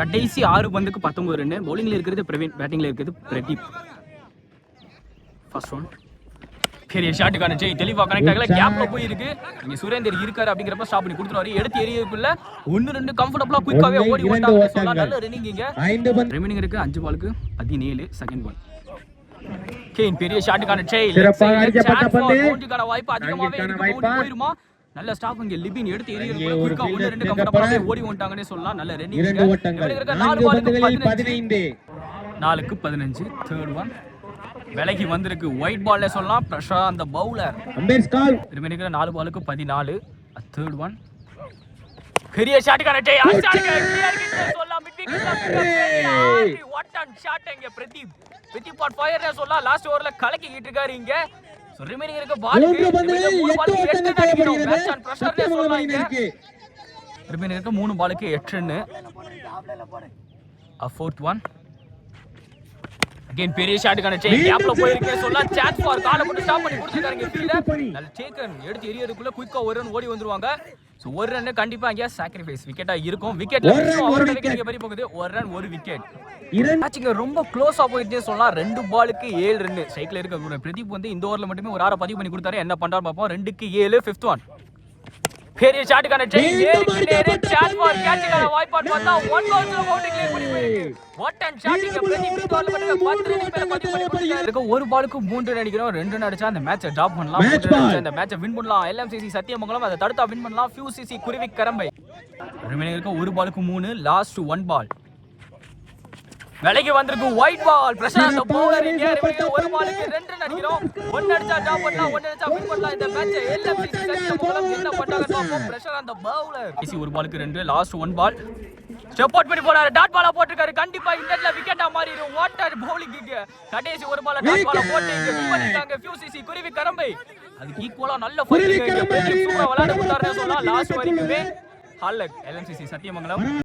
கடைசி 6 பந்துக்கு 19 ரன். பவுலிங்ல இருக்கிறது பிரவீன், பேட்டிங்ல இருக்கிறது பிரதீப். ஃபர்ஸ்ட் ஒன் பெரிய ஷாட்டுக்கான ஜெய் தெளிவா கனெக்ட் ஆகல, கேப்ல போய் இருக்கு. இங்க சுரேந்தர் இருக்காரு அப்படிங்கறப்ப ஸ்டாப் பண்ணி கொடுத்துறாரு. எடுத்து எரியக்குள்ள 1-2 கம்ஃபர்ட்டபிளா குயிக்காவே ஓடி ஓட்டாங்க சொல்லலாம். நல்ல ரன்னிங் இங்க. ரிமைனிங் இருக்கு 5 பாலுக்கு 17 செகண்ட் பால். கேன் பெரிய ஷாட்டுக்கான ஜெய் பவுண்டரிக்கான வாய்ப்பு அதிகமாவே இருக்கு. பவுண்டரி போயிருமா? நல்ல ஸ்டாப் இங்க. லிபின் எடுத்து எரியக்குள்ள குயிக்கா 1-2 கம்ஃபர்ட்டபிளாவே ஓடி ஓட்டாங்கனே சொல்லலாம். நல்ல ரன்னிங் இங்க. இவங்க இருக்க 4 பாலுக்கு 15 4க்கு 15 தேர்ட் ஒன் விலகி வந்திருக்கு. ஒயிட் பால்ல சொல்லலாம். பிரசாந்த் பவுலர் ரிமைனிங் 4 பாலுக்கு 14 தேர்ட் ஒன் பெரிய ஷாட்டுக்கான ஜெய் சொல்லலாம். வாட் அண்ட் ஷாட் இங்க பிரதீப் பாட் ஃபயர் சொல்லலாம். லாஸ்ட் ஓவர்ல கலக்கிட்டு இருக்காரு இங்க. சோ ரிமைனிங் இருக்க பாலுக்கு 3 பாலுக்கு 8 ரன் அடிக்கணும். மேட்ச் ஆன் பிரஷர்னே சொல்லலாம் இங்க. ரிமைனிங் இருக்க 3 பாலுக்கு 8 ரன். ஃபோர்த் ஒன் அகைன் பெரிய ஷாட்டுக்கான ஜெய் கேப்ல போயிருக்கே சொல்லலாம். சான்ஸ் ஃபார் கால போட்டு ஸ்டாப் பண்ணி கொடுத்துட்டாங்க ஃபீல்டர். நல்ல டேக்கன் எடுத்து எரியறதுக்குள்ள குயிக்கா ஒரு ரன் ஓடி வந்துருவாங்க. சோ ஒரு ரன் கண்டிப்பா அங்க சாக்ரிஃபைஸ் விக்கெட்டா இருக்கும். விக்கெட்ல அவரோட விக்கெட் பறி போகுது. ஒரு ரன் ஒரு விக்கெட். மேட்சிங்க ரொம்ப க்ளோஸா போயிட்டே சொல்லலாம். 2 பாலுக்கு 7 ரன். ஸ்ட்ரைக்ல இருக்க பிரதீப் வந்து இந்த ஓவர்ல மட்டுமே ஒரு 6 பதிவு பண்ணி கொடுத்தாரு. என்ன பண்றாரு பாப்போம். 2க்கு 7 ஃபிஃப்த் ஒன் பெரிய ஷாட்டுக்கான ஜெய் நேரே சான்ஸ் ஃபார் கேட்ச்கான வாய்ப்பாட் பார்த்தா 1 பால்ல பவுண்டரி கிளியர் பண்ணி போயிருக்கு. வாட் அண்ட் ஷாட் இங்க பிரதீப் இந்த ஓவர்ல மட்டுமே 10 ரன் மேல பதிவு பண்ணி கொடுத்தாரு. ஒரு பாலுக்கு 3 ரன் அடிக்கணும். 2 ரன் அடிச்சா அந்த மேட்சை டிராப் பண்ணலாம். இந்த மேட்சை வின் பண்ணலாம். LMCC சத்தியமங்கலம் அதை தடுத்தா வின் பண்ணலாம். FUCC குருவி கரம்பை ரிமைனிங் இருக்க ஒரு பாலுக்கு 3 லாஸ்ட் 1 பால் விலகி வந்திருக்கு. ஒயிட் பால் பிரசாந்த் பவுலர் இங்க ஒரு பாலுக்கு 2 ரன் அடிக்கணும். 1 அடிச்சா டிராப் பண்ணலாம், 1 அடிச்சா வின் பண்ணலாம் இந்த மேட்சை. LMCC சத்தியமங்கலம் என்ன பண்றாங்க பாப்போம். பிரசாந்த் பவுலர் ஒரு பாலுக்கு 2 லாஸ்ட் 1 பால் ஸ்டெப் அவுட் பண்ணி போறாரு. டாட் பாலா போட்டுருக்காரு. கண்டிப்பா இந்த இடத்துல விக்கெட்டா மாறிடும். வாட் ஆர் பவுலிங் இங்க. கடைசி ஒரு பால் டாட் பாலா போட்டு இங்க வின் பண்ணிட்டாங்க FUCC குருவி கரம்பை. அதுக்கு ஈக்குவலா நல்ல ஃபீல்டிங் இங்க பிரதீப் சூப்பரா விளையாட போறாருன்னு சொல்லலாம். லாஸ்ட் வரைக்குமே ஹாலக் LMCC சத்தியமங்கலம்.